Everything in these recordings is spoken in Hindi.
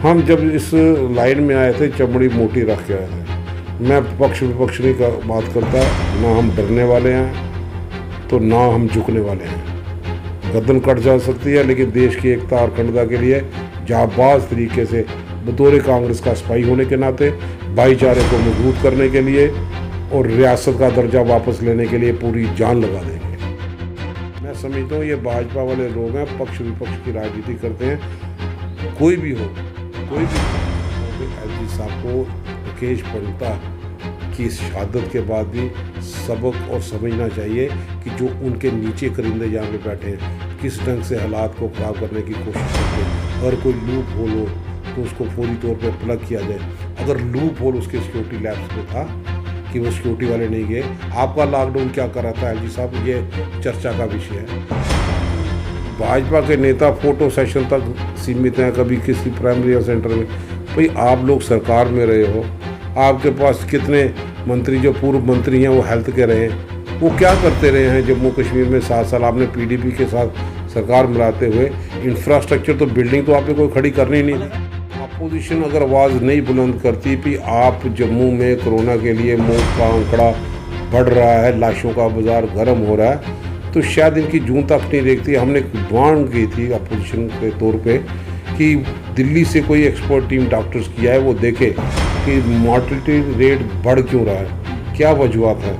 हम जब इस लाइन में आए थे चमड़ी मोटी रख के आए थे। मैं पक्ष विपक्ष नहीं बात करता, ना हम डरने वाले हैं तो ना हम झुकने वाले हैं। गर्दन कट जा सकती है, लेकिन देश की एकता और अखंडता के लिए जाबाज तरीके से बतौर कांग्रेस का सिपाही होने के नाते भाईचारे को मजबूत करने के लिए और रियासत का दर्जा वापस लेने के लिए पूरी जान लगा देंगे। मैं समझता हूँ ये भाजपा वाले लोग हैं, पक्ष विपक्ष की राजनीति करते हैं। कोई भी हो, कोई भी एलजी साहब को मुकेश पंडिता की शहादत के बाद भी सबक और समझना चाहिए कि जो उनके नीचे करिंदे यहाँ पे बैठे हैं किस ढंग से हालात को ख़राब करने की कोशिश करते हैं। अगर कोई लूप होल हो तो उसको फौरी तौर पे प्लग किया जाए। अगर लूप होल उसके सिक्योरिटी लैब्स में था कि वो सिक्योरिटी वाले नहीं गए, आपका लॉकडाउन क्या कर रहा था एलजी साहब, ये चर्चा का विषय है। भाजपा के नेता फोटो सेशन तक सीमित हैं, कभी किसी प्राइमरी हेल्थ सेंटर में। भाई आप लोग सरकार में रहे हो, आपके पास कितने मंत्री जो पूर्व मंत्री हैं वो हेल्थ के रहे हैं, वो क्या करते रहे हैं जम्मू कश्मीर में 7 साल आपने पीडीपी के साथ सरकार मिलाते हुए। इंफ्रास्ट्रक्चर तो बिल्डिंग तो आपने कोई खड़ी करनी नहीं थी। अपोजिशन अगर आवाज़ नहीं बुलंद करती कि आप जम्मू में कोरोना के लिए मौत का आंकड़ा बढ़ रहा है, लाशों का बाजार गर्म हो रहा है, तो शायद इनकी जून तक नहीं देखती। हमने मांग की थी अपोजिशन के तौर पे कि दिल्ली से कोई एक्सपर्ट टीम डॉक्टर्स की आए, वो देखे कि मॉर्टलिटी रेट बढ़ क्यों रहा है, क्या वजूहत है।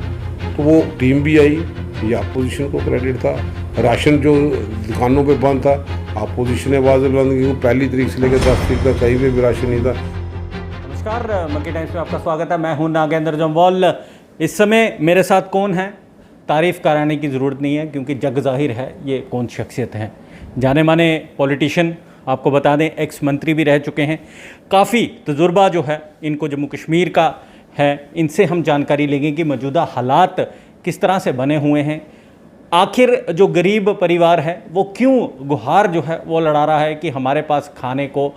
तो वो टीम भी आई, ये अपोजिशन को क्रेडिट था। राशन जो दुकानों पे बंद था, अपोजिशन ने आवाज़ बुलंद की। 1 तारीख से लेकर 10 तारीख तक कहीं भी राशन नहीं था। नमस्कार, मंकी टाइम्स में आपका स्वागत है। मैं हूं नागेंद्र जम्वाल। इस समय मेरे साथ कौन है, तारीफ़ कराने की ज़रूरत नहीं है क्योंकि जग जाहिर है ये कौन शख्सियत हैं। जाने माने पॉलिटिशियन, आपको बता दें एक्स मंत्री भी रह चुके हैं। काफ़ी तजुर्बा जो है इनको जम्मू कश्मीर का है। इनसे हम जानकारी लेंगे कि मौजूदा हालात किस तरह से बने हुए हैं। आखिर जो गरीब परिवार है वो क्यों गुहार जो है वो लड़ा रहा है कि हमारे पास खाने को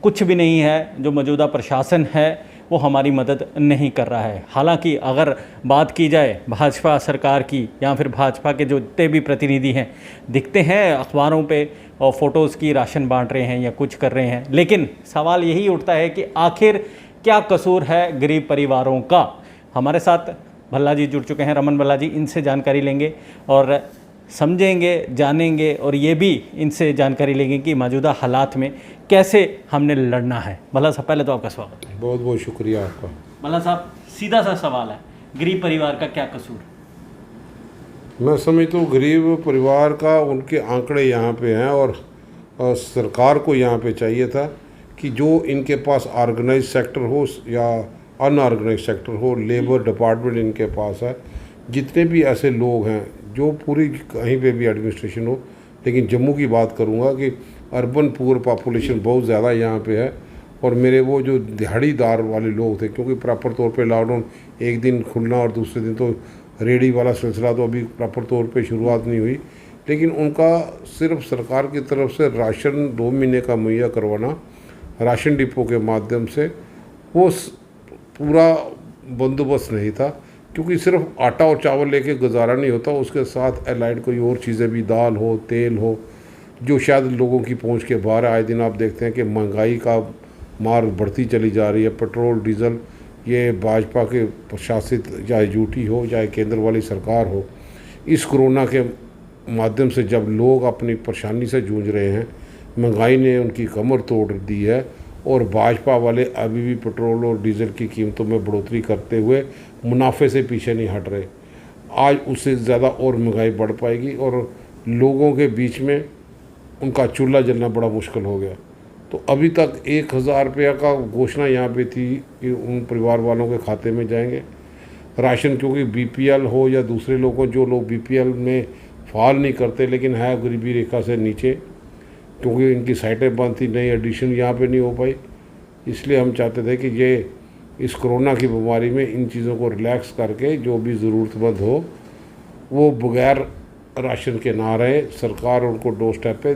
कुछ भी नहीं है, जो मौजूदा प्रशासन है वो हमारी मदद नहीं कर रहा है। हालांकि अगर बात की जाए भाजपा सरकार की या फिर भाजपा के जो जितने भी प्रतिनिधि हैं दिखते हैं अखबारों पे और फ़ोटोज़ की राशन बांट रहे हैं या कुछ कर रहे हैं, लेकिन सवाल यही उठता है कि आखिर क्या कसूर है गरीब परिवारों का। हमारे साथ भल्ला जी जुड़ चुके हैं, रमन भल्ला जी। इनसे जानकारी लेंगे और समझेंगे, जानेंगे और ये भी इनसे जानकारी लेंगे कि मौजूदा हालात में कैसे हमने लड़ना है। भल्ला साहब, पहले तो आपका स्वागत है। बहुत बहुत शुक्रिया आपका। भल्ला साहब, सीधा सा सवाल है, गरीब परिवार का क्या कसूर? मैं समझता हूँ गरीब परिवार का उनके आंकड़े यहाँ पे हैं और सरकार को यहाँ पे चाहिए था कि जो इनके पास ऑर्गेनाइज सेक्टर हो या अनऑर्गेनाइज सेक्टर हो, लेबर डिपार्टमेंट इनके पास है, जितने भी ऐसे लोग हैं जो पूरी कहीं पे भी एडमिनिस्ट्रेशन हो, लेकिन जम्मू की बात करूँगा कि अर्बन पुअर पॉपुलेशन बहुत ज़्यादा यहाँ पे है। और मेरे वो जो दिहाड़ीदार वाले लोग थे, क्योंकि प्रॉपर तौर पे लॉकडाउन एक दिन खुलना और दूसरे दिन तो रेडी वाला सिलसिला तो अभी प्रॉपर तौर पे शुरुआत नहीं हुई, लेकिन उनका सिर्फ सरकार की तरफ से राशन 2 महीने का मुहैया करवाना राशन डिपो के माध्यम से, वो पूरा बंदोबस्त नहीं था। क्योंकि सिर्फ आटा और चावल लेके गुजारा नहीं होता, उसके साथ एलाइड कोई और चीज़ें भी, दाल हो, तेल हो, जो शायद लोगों की पहुंच के बाहर। आए दिन आप देखते हैं कि महंगाई का मार बढ़ती चली जा रही है। पेट्रोल डीजल, ये भाजपा के प्रशासित चाहे यूटी हो चाहे केंद्र वाली सरकार हो, इस कोरोना के माध्यम से जब लोग अपनी परेशानी से जूझ रहे हैं, महंगाई ने उनकी कमर तोड़ दी है और भाजपा वाले अभी भी पेट्रोल और डीजल की कीमतों में बढ़ोतरी करते हुए मुनाफे से पीछे नहीं हट रहे। आज उससे ज़्यादा और महंगाई बढ़ पाएगी और लोगों के बीच में उनका चूल्हा जलना बड़ा मुश्किल हो गया। तो अभी तक 1000 रुपया का घोषणा यहाँ पे थी कि उन परिवार वालों के खाते में जाएंगे राशन, क्योंकि बीपीएल हो या दूसरे लोगों, जो लोग बीपीएल में फाल नहीं करते लेकिन है गरीबी रेखा से नीचे, क्योंकि इनकी साइटें बंद थी, नई एडिशन यहाँ पे नहीं हो पाई। इसलिए हम चाहते थे कि ये इस कोरोना की बीमारी में इन चीज़ों को रिलैक्स करके जो भी ज़रूरतमंद हो वो बगैर राशन के ना रहे, सरकार उनको डोर स्टेप पे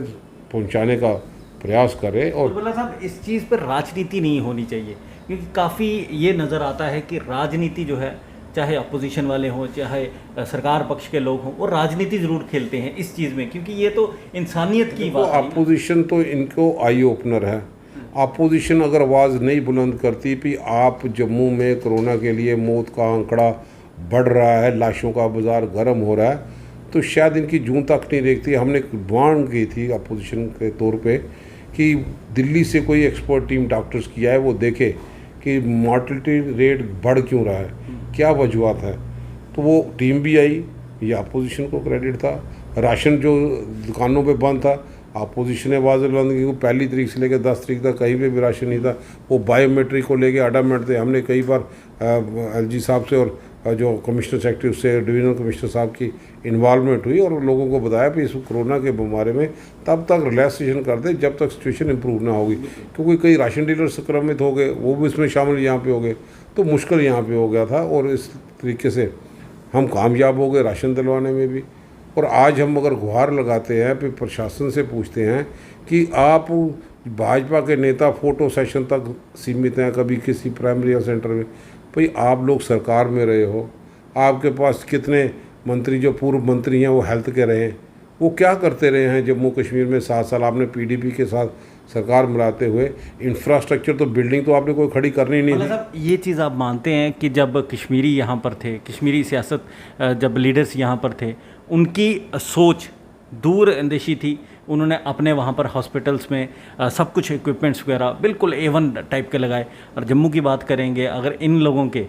पहुँचाने का प्रयास करे। और भल्ला साहब, इस चीज़ पर राजनीति नहीं होनी चाहिए, क्योंकि काफ़ी ये नज़र आता है कि राजनीति जो है, चाहे अपोजिशन वाले हों चाहे सरकार पक्ष के लोग हों, वो राजनीति ज़रूर खेलते हैं इस चीज़ में, क्योंकि ये तो इंसानियत की बात है। अपोजिशन तो इनको आई ओपनर है अपोजिशन अगर आवाज़ नहीं बुलंद करती कि आप जम्मू में कोरोना के लिए मौत का आंकड़ा बढ़ रहा है, लाशों का बाज़ार गर्म हो रहा है, तो शायद इनकी जून तक नहीं देखती। हमने मांग की थी अपोजिशन के तौर पे कि दिल्ली से कोई एक्सपर्ट टीम डॉक्टर्स की आए, वो देखे कि मॉर्टलिटी रेट बढ़ क्यों रहा है, क्या वजूहत है। तो वो टीम भी आई, ये अपोजिशन को क्रेडिट था। राशन जो दुकानों पे बंद था, अपोजिशन ने आवाज़ बुलंद की। पहली तारीख से लेकर 10 तारीख तक कहीं पे भी राशन नहीं था। वो बायोमेट्रिक को लेके अडामेंट थे। हमने कई बार एलजी साहब से और जो कमिश्नर सेक्रेटरी उससे डिवीजनल कमिश्नर साहब की इन्वॉल्वमेंट हुई और लोगों को बताया कि इस कोरोना के बीमारी में तब तक रिलैक्सेशन कर दे जब तक सिचुएशन इंप्रूव ना होगी, क्योंकि कई राशन डीलर संक्रमित हो गए, वो भी इसमें शामिल यहाँ पे हो गए, तो मुश्किल यहाँ पे हो गया था। और इस तरीके से हम कामयाब हो गए राशन दिलवाने में भी। और आज हम अगर गुहार लगाते हैं फिर प्रशासन से पूछते हैं कि आप भाजपा के नेता फ़ोटो सेशन तक सीमित हैं, कभी किसी प्राइमरी हेल्थ सेंटर में। भाई आप लोग सरकार में रहे हो, आपके पास कितने मंत्री जो पूर्व मंत्री हैं वो हेल्थ के रहे हैं, वो क्या करते रहे हैं जम्मू कश्मीर में 7 साल आपने पीडीपी के साथ सरकार मिलाते हुए। इंफ्रास्ट्रक्चर तो बिल्डिंग तो आपने कोई खड़ी करनी नहीं थी। साहब ये चीज़ आप मानते हैं कि जब कश्मीरी यहाँ पर थे, कश्मीरी सियासत जब लीडर्स यहाँ पर थे, उनकी सोच दूर अंदेशी थी, उन्होंने अपने वहाँ पर हॉस्पिटल्स में सब कुछ इक्विपमेंट्स वगैरह बिल्कुल A1 टाइप के लगाए। और जम्मू की बात करेंगे, अगर इन लोगों के,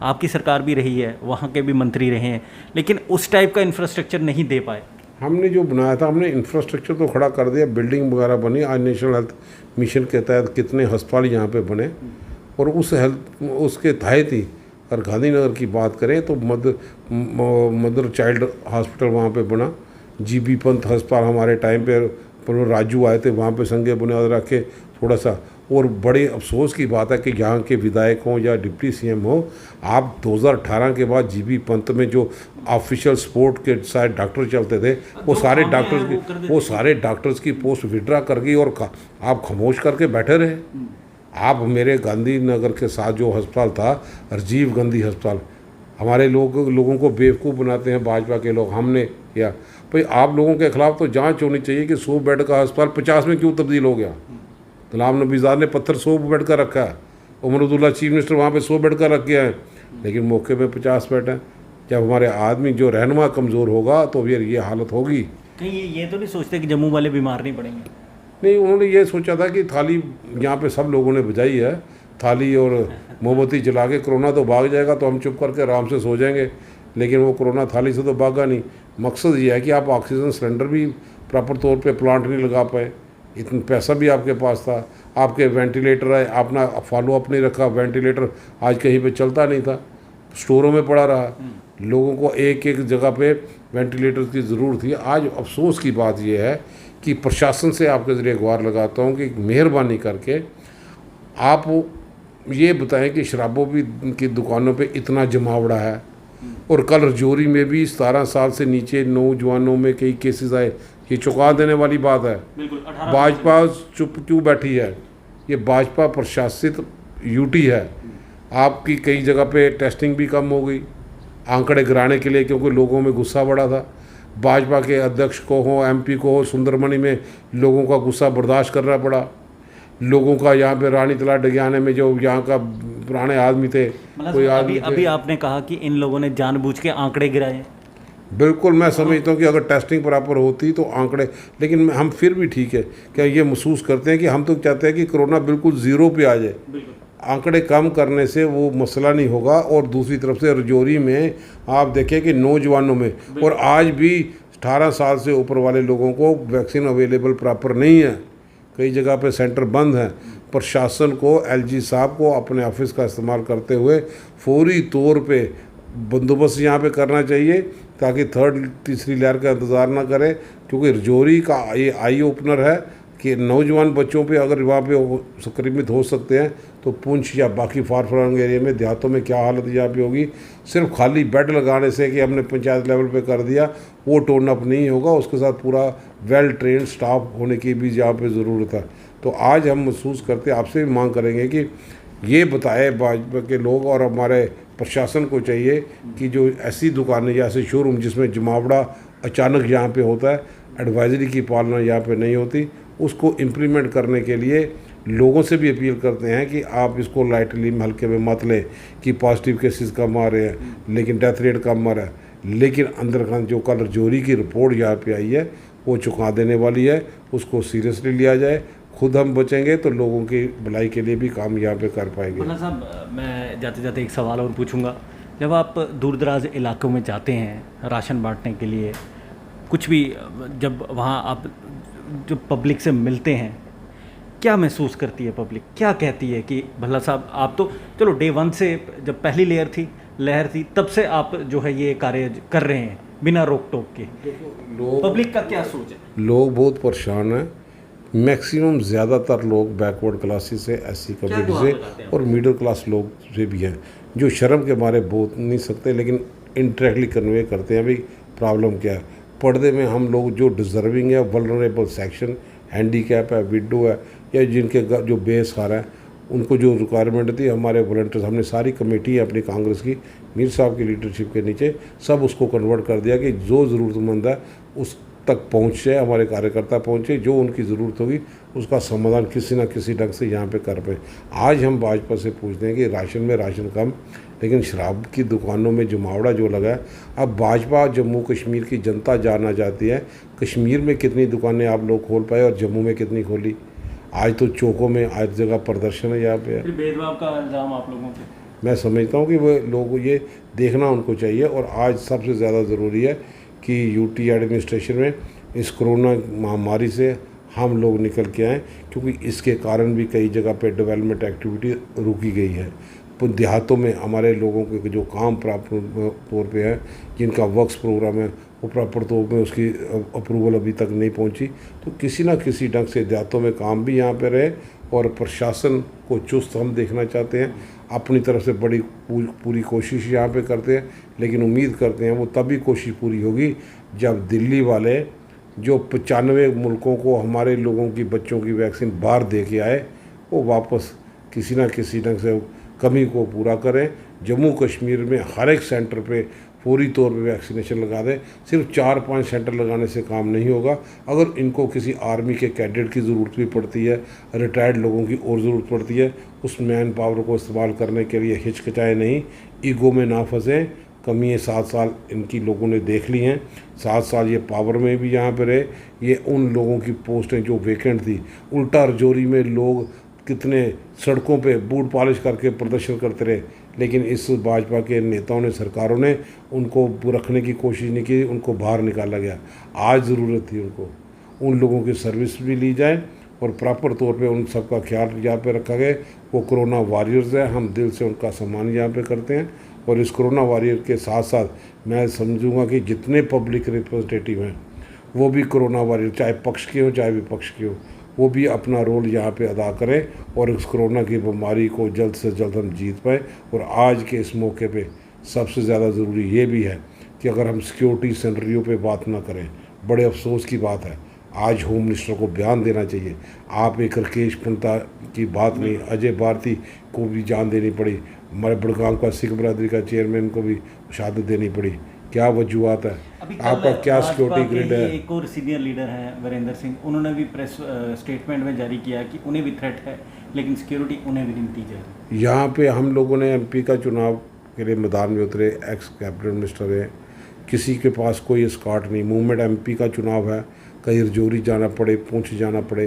आपकी सरकार भी रही है, वहाँ के भी मंत्री रहे हैं, लेकिन उस टाइप का इंफ्रास्ट्रक्चर नहीं दे पाए। हमने जो बनाया था, हमने इंफ्रास्ट्रक्चर तो खड़ा कर दिया, बिल्डिंग वगैरह बनी। आज नेशनल हेल्थ मिशन के तहत कितने अस्पताल यहाँ पे बने, और उसके तहत ही अगर गांधीनगर की बात करें तो मदर चाइल्ड हॉस्पिटल वहाँ पे बना। जीबी पंत अस्पताल हमारे टाइम पे राजू आए थे, वहाँ पे संगे बुनियाद रखे थोड़ा सा। और बड़े अफसोस की बात है कि यहाँ के विधायक हों या डिप्टी सीएम हो, आप 2018 के बाद जीबी पंत में जो ऑफिशियल सपोर्ट के साथ डॉक्टर चलते थे, वो सारे डॉक्टर्स की पोस्ट विड्रा कर गई और आप खामोश करके बैठे रहे। आप मेरे गांधीनगर के साथ जो अस्पताल था, राजीव गांधी अस्पताल, हमारे लोगों को बेवकूफ़ बनाते हैं भाजपा के लोग, हमने किया। भाई आप लोगों के खिलाफ तो जांच होनी चाहिए कि 100 बेड का अस्पताल 50 में क्यों तब्दील हो गया। गुलाम नबी आज़ाद ने पत्थर 100 बेड का रखा है, उमर अब्दुल्ला चीफ मिनिस्टर वहाँ पे 100 बेड का रख गया है, लेकिन मौके पे 50 बेड हैं। जब हमारे आदमी जो रहनुमा कमज़ोर होगा तो फिर ये हालत होगी। कहीं ये तो नहीं सोचते कि जम्मू वाले बीमार नहीं पड़ेंगे? नहीं, उन्होंने ये सोचा था कि थाली यहाँ पे सब लोगों ने बजाई है, थाली और मोमबत्ती जला के कोरोना तो भाग जाएगा, तो हम चुप करके आराम से सो जाएंगे। लेकिन वो कोरोना थाली से तो भागा नहीं। मकसद ये है कि आप ऑक्सीजन सिलेंडर भी प्रॉपर तौर पे प्लांट नहीं लगा पाए, इतना पैसा भी आपके पास था, आपके वेंटिलेटर है, अपना फॉलोअप नहीं रखा, वेंटिलेटर आज कहीं पे चलता नहीं था, स्टोरों में पड़ा रहा। लोगों को एक एक जगह पे वेंटिलेटर की ज़रूरत थी। आज अफसोस की बात यह है कि प्रशासन से आपके ज़रिए गुहार लगाता हूँ कि मेहरबानी करके आप ये बताएं कि शराबों की दुकानों पे इतना जमावड़ा है, और कल रजौरी में भी 17 साल से नीचे नौजवानों में कई केसेस आए। ये चौंका देने वाली बात है। भाजपा चुप क्यों बैठी है? ये भाजपा प्रशासित यूटी है। आपकी कई जगह पे टेस्टिंग भी कम हो गई आंकड़े गिराने के लिए, क्योंकि लोगों में गुस्सा बढ़ा था। भाजपा के अध्यक्ष को हो, एमपी को हो, सुंदरमणि में लोगों का गुस्सा बर्दाश्त करना पड़ा। लोगों का यहाँ पे रानी तला डगियाने में जो यहाँ का पुराने आदमी थे, कोई आदमी अभी आपने कहा कि इन लोगों ने जानबूझ के आंकड़े गिराए। बिल्कुल, मैं समझता हूँ कि अगर टेस्टिंग प्रॉपर होती तो आंकड़े, लेकिन हम फिर भी ठीक है क्या ये महसूस करते हैं कि हम तो चाहते हैं कि कोरोना बिल्कुल ज़ीरो पे आ जाए। आंकड़े कम करने से वो मसला नहीं होगा। और दूसरी तरफ से रजौरी में आप देखें कि नौजवानों में, और आज भी 18 साल से ऊपर वाले लोगों को वैक्सीन अवेलेबल प्रॉपर नहीं है, कई जगह पे सेंटर बंद हैं। प्रशासन को, एलजी साहब को अपने ऑफिस का इस्तेमाल करते हुए फौरी तौर पे बंदोबस्त यहाँ पे करना चाहिए, ताकि तीसरी लहर का इंतज़ार ना करें। क्योंकि रजौरी का ये आई ओपनर है कि नौजवान बच्चों पे अगर वहाँ पे संक्रमित हो सकते हैं, तो पुंछ या बाकी फार फ्लंग एरिया में, देहातों में क्या हालत यहाँ पे होगी। सिर्फ खाली बेड लगाने से कि हमने पंचायत लेवल पे कर दिया, वो टोन अप नहीं होगा। उसके साथ पूरा वेल ट्रेंड स्टाफ होने की भी यहाँ पे ज़रूरत है। तो आज हम महसूस करते, आपसे भी मांग करेंगे कि ये बताए भाजपा के लोग और हमारे प्रशासन को चाहिए कि जो ऐसी दुकानें या ऐसे शोरूम जिसमें जमावड़ा अचानक यहाँ पे होता है, एडवाइजरी की पालना यहाँ पे नहीं होती, उसको इम्प्लीमेंट करने के लिए लोगों से भी अपील करते हैं कि आप इसको लाइटली हल्के में मत लें कि पॉजिटिव केसेस कम आ रहे हैं लेकिन डेथ रेट कम आ रहा है। लेकिन अंदर खान जो कल जोरी की रिपोर्ट यहाँ पे आई है वो चुका देने वाली है, उसको सीरियसली लिया जाए। खुद हम बचेंगे तो लोगों की भलाई के लिए भी काम यहाँ पे कर पाएंगे। भल्ला साहब, मैं जाते जाते एक सवाल और पूछूंगा। जब आप दूर दराज इलाकों में जाते हैं राशन बांटने के लिए, कुछ भी, जब वहाँ आप जो पब्लिक से मिलते हैं, क्या महसूस करती है पब्लिक? क्या कहती है कि भल्ला साहब आप तो चलो डे 1 से, जब पहली लहर थी तब से आप जो है ये कार्य कर रहे हैं बिना रोक टोक के, पब्लिक का क्या सोच है? लोग बहुत परेशान हैं। मैक्सिमम ज़्यादातर लोग बैकवर्ड क्लासेस से, एससी कम्युनिटी से और मिडिल क्लास लोग से भी हैं, जो शर्म के मारे बोल नहीं सकते लेकिन इंटरेक्टली कन्वे करते हैं भाई प्रॉब्लम क्या है। पर्दे में हम लोग जो डिज़र्विंग है, वल्नरेबल सेक्शन, हैंडीकैप है, विडो है, या जिनके जो बेसहारा है, उनको जो रिक्वायरमेंट थी, हमारे वॉलंटियर्स, हमने सारी कमेटी है अपनी कांग्रेस की मीर साहब की लीडरशिप के नीचे सब उसको कन्वर्ट कर दिया कि जो ज़रूरतमंद है उस तक पहुँचे, हमारे कार्यकर्ता पहुँचे, जो उनकी ज़रूरत होगी उसका समाधान किसी न किसी ढंग से यहाँ पे कर पाए। आज हम भाजपा से पूछते हैं कि राशन में राशन कम, लेकिन शराब की दुकानों में जमावड़ा जो लगा है। अब भाजपा जम्मू कश्मीर की जनता जानना चाहती है कश्मीर में कितनी दुकानें आप लोग खोल पाए और जम्मू में कितनी खोली। आज तो चौकों में आज जगह प्रदर्शन है यहाँ पे। भेदभाव का इल्ज़ाम आप लोगों पे? मैं समझता हूँ कि वो लोग ये देखना उनको चाहिए। और आज सबसे ज़्यादा ज़रूरी है कि यूटी एडमिनिस्ट्रेशन में इस कोरोना महामारी से हम लोग निकल के आएँ, क्योंकि इसके कारण भी कई जगह पे डेवलपमेंट एक्टिविटी रुकी गई है। देहातों में हमारे लोगों के जो काम प्रॉपर तौर पे है, जिनका वर्क्स प्रोग्राम है, वो प्रॉपर तौर पे उसकी अप्रूवल अभी तक नहीं पहुंची। तो किसी ना किसी ढंग से देहातों में काम भी यहाँ पे रहे और प्रशासन को चुस्त हम देखना चाहते हैं। अपनी तरफ से बड़ी पूरी कोशिश यहाँ पे करते हैं, लेकिन उम्मीद करते हैं वो तभी कोशिश पूरी होगी जब दिल्ली वाले जो 95 मुल्कों को हमारे लोगों की बच्चों की वैक्सीन बाहर दे के आए, वो वापस किसी ना किसी ढंग से कमी को पूरा करें। जम्मू कश्मीर में हर एक सेंटर पे पूरी तौर पे वैक्सीनेशन लगा दें। सिर्फ 4-5 सेंटर लगाने से काम नहीं होगा। अगर इनको किसी आर्मी के कैडेट की ज़रूरत भी पड़ती है, रिटायर्ड लोगों की और ज़रूरत पड़ती है, उस मैन पावर को इस्तेमाल करने के लिए हिचकिचाए नहीं, ईगो में ना फंसें। कमी ये 7 साल इनकी लोगों ने देख ली हैं। 7 साल ये पावर में भी यहाँ पर रहे। ये उन लोगों की पोस्टें जो वेकेंट थी, उल्टा रजौरी में लोग कितने सड़कों पे बूट पॉलिश करके प्रदर्शन करते रहे, लेकिन इस भाजपा के नेताओं ने, सरकारों ने उनको रखने की कोशिश नहीं की, उनको बाहर निकाला गया। आज ज़रूरत थी उनको उन लोगों की सर्विस भी ली जाए और प्रॉपर तौर पे उन सब का ख्याल यहाँ पे रखा गया। वो कोरोना वॉरियर्स हैं, हम दिल से उनका सम्मान यहाँ पे करते हैं। और इस कोरोना वॉरियर के साथ साथ मैं समझूंगा कि जितने पब्लिक रिप्रेजेंटेटिव हैं वो भी कोरोना वॉरियर, चाहे पक्ष के हो चाहे विपक्ष के हो, वो भी अपना रोल यहाँ पे अदा करें और इस कोरोना की बीमारी को जल्द से जल्द हम जीत पाएँ। और आज के इस मौके पे सबसे ज़्यादा ज़रूरी ये भी है कि अगर हम सिक्योरिटी सिनेरियो पे बात ना करें, बड़े अफसोस की बात है, आज होम मिनिस्टर को बयान देना चाहिए। आप एक राकेश पंता की बात नहीं, अजय भारती को भी जान देनी पड़ी, हमारे बड़गांव का सिख बरादरी का चेयरमैन को भी शहादत देनी पड़ी। क्या वजूहत है, आपका क्या सिक्योरिटी ग्रिड है? एक और सीनियर लीडर हैं वीरेंद्र सिंह, उन्होंने भी प्रेस स्टेटमेंट में जारी किया कि उन्हें भी थ्रेट है, लेकिन सिक्योरिटी उन्हें भी नहीं दी जाएगी। यहाँ पे हम लोगों ने एमपी का चुनाव के लिए मैदान में उतरे, एक्स कैबिनेट मिनिस्टर है, किसी के पास कोई स्कॉट नहीं। मूवमेंट एमपी का चुनाव है, कहीं रजौरी जाना पड़े, पुंछ जाना पड़े,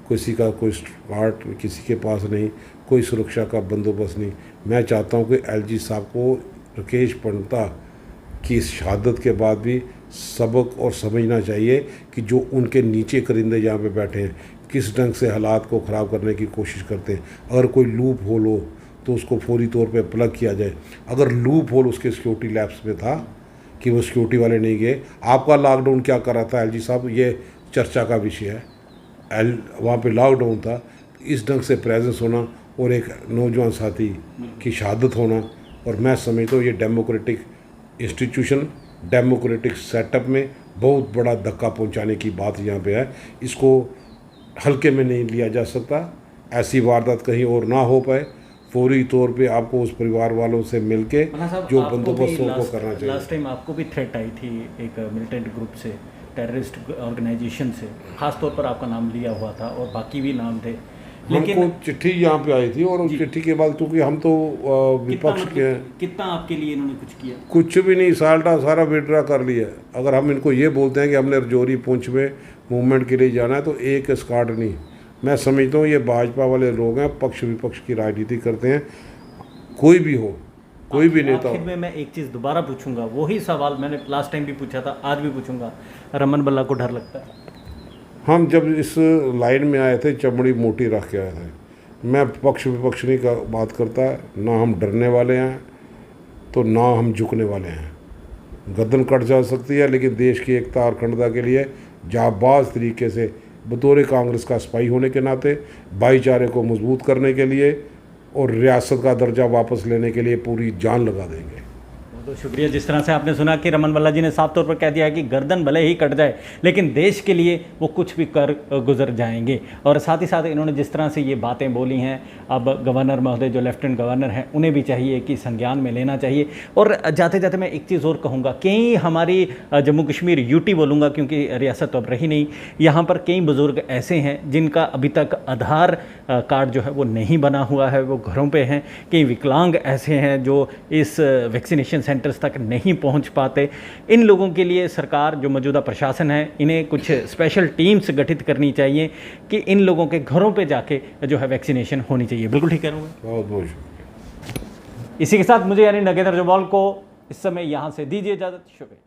किसी का कोई स्कॉट किसी के पास नहीं, कोई सुरक्षा का बंदोबस्त नहीं। मैं चाहता हूँ कि एलजी साहब को राकेश पंता की शहादत के बाद भी सबक और समझना चाहिए कि जो उनके नीचे करिंदे यहाँ पे बैठे हैं किस ढंग से हालात को ख़राब करने की कोशिश करते हैं। अगर कोई लूप होल हो तो उसको फौरी तौर पे प्लग किया जाए। अगर लूप होल उसके सिक्योरिटी लैब्स में था कि वो सिक्योरिटी वाले नहीं गए, आपका लॉकडाउन क्या कर रहा था एलजी साहब, ये चर्चा का विषय है। वहाँ पे लॉकडाउन था, इस ढंग से प्रेजेंस होना और एक नौजवान साथी की शहादत होना, और मैं समझता हूँ ये डेमोक्रेटिक इंस्टीट्यूशन, डेमोक्रेटिक सेटअप में बहुत बड़ा धक्का पहुंचाने की बात यहाँ पे है। इसको हल्के में नहीं लिया जा सकता। ऐसी वारदात कहीं और ना हो पाए, फौरी तौर पे आपको उस परिवार वालों से मिलके जो बंदोबस्त को करना चाहिए। लास्ट टाइम आपको भी थ्रेट आई थी एक मिलिटेंट ग्रुप से, टेररिस्ट ऑर्गेनाइजेशन से, ख़ास तौर पर आपका नाम लिया हुआ था और बाकी भी नाम थे, हमको चिट्ठी यहाँ पे आई थी और उस चिट्ठी के बाद, क्योंकि हम तो विपक्ष के हैं, कितना आपके लिए इन्होंने कुछ किया? कुछ भी नहीं, सारा विड्रा कर लिया। अगर हम इनको ये बोलते हैं कि हमने रजौरी पुंछ में मूवमेंट के लिए जाना है तो एक स्कार्ड नहीं। मैं समझता हूँ ये भाजपा वाले लोग हैं, पक्ष विपक्ष की राजनीति करते हैं, कोई भी हो, कोई भी नेता हो। आखिर में मैं एक चीज़ दोबारा पूछूंगा, वही सवाल मैंने लास्ट टाइम भी पूछा था, आज भी पूछूंगा। रमन बल्ला को डर लगता है? हम जब इस लाइन में आए थे चमड़ी मोटी रख के आए थे। मैं पक्ष विपक्ष नहीं का बात करता, ना हम डरने वाले हैं तो ना हम झुकने वाले हैं। गर्दन कट जा सकती है, लेकिन देश की एकता और अखंडता के लिए जाबाज तरीके से बतौर कांग्रेस का सिपाही होने के नाते भाईचारे को मजबूत करने के लिए और रियासत का दर्जा वापस लेने के लिए पूरी जान लगा देंगे। तो शुक्रिया। जिस तरह से आपने सुना कि रमन बल्ला जी ने साफ तौर पर कह दिया है कि गर्दन भले ही कट जाए लेकिन देश के लिए वो कुछ भी कर गुजर जाएंगे। और साथ ही साथ इन्होंने जिस तरह से ये बातें बोली हैं, अब गवर्नर महोदय जो लेफ्टिनेंट गवर्नर हैं उन्हें भी चाहिए कि संज्ञान में लेना चाहिए। और जाते जाते मैं एक चीज़ और कहूँगा, कई हमारी जम्मू कश्मीर यूटी बोलूँगा क्योंकि रियासत तो अब रही नहीं, यहाँ पर कई बुज़ुर्ग ऐसे हैं जिनका अभी तक आधार कार्ड जो है वो नहीं बना हुआ है, वो घरों पे हैं। कई विकलांग ऐसे हैं जो इस वैक्सीनेशन सेंटर्स तक नहीं पहुंच पाते। इन लोगों के लिए सरकार, जो मौजूदा प्रशासन है, इन्हें कुछ स्पेशल टीम्स गठित करनी चाहिए कि इन लोगों के घरों पे जाके जो है वैक्सीनेशन होनी चाहिए। बिल्कुल ठीक करूँगा। बहुत बहुत शुक्रिया। इसी के साथ मुझे यानी नागेंद्र जम्वाल को इस समय यहाँ से दीजिए इजाज़त। शुक्रिया।